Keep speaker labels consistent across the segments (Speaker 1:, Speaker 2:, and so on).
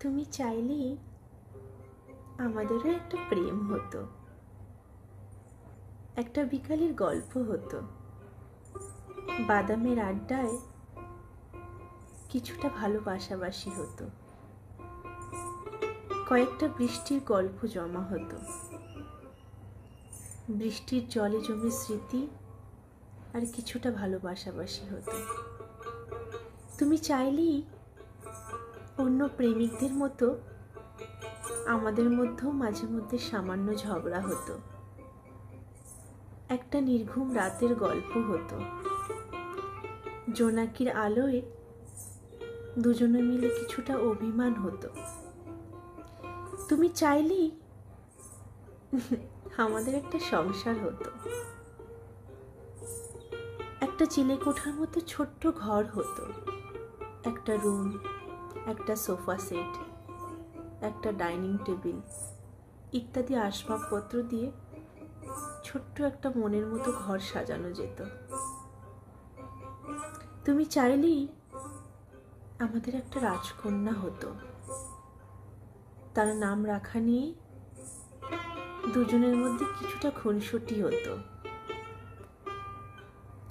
Speaker 1: তুমি চাইলেই আমাদেরও একটা প্রেম হতো, একটা বিকালের গল্প হতো, বাদামের আড্ডায় কিছুটা ভালোবাসাবাসি হতো, কয়েকটা বৃষ্টির গল্প জমা হতো, বৃষ্টির জলে জমে স্মৃতি আর কিছুটা ভালোবাসাবাসি হতো। তুমি চাইলেই অন্য প্রেমিকদের মতো আমাদের মধ্যেও মাঝে মধ্যে সামান্য ঝগড়া হতো, একটা নির্ঘুম রাতের গল্প হতো, জোনাকির আলোয় দুজনে মিলে কিছুটা অভিমান হতো। তুমি চাইলেই আমাদের একটা সংসার হতো, একটা চিলেকোঠার মতো ছোট্ট ঘর হতো, একটা রুম, একটা সোফা সেট, একটা ডাইনিং টেবিল ইত্যাদি আসবাবপত্র দিয়ে ছোট্ট একটা মনের মতো ঘর সাজানো যেত। তুমি চাইলেই আমাদের একটা রাজকন্যা হতো, তার নাম রাখা নিয়ে দুজনের মধ্যে কিছুটা খুনসুটি হতো,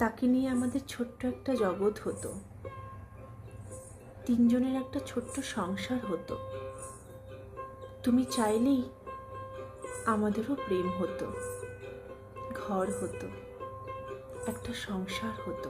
Speaker 1: তাকে নিয়ে আমাদের ছোট্ট একটা জগৎ হতো, তিনজনের একটা ছোট্ট সংসার হতো। তুমি চাইলেই আমাদেরও প্রেম হতো, ঘর হতো, একটা সংসার হতো।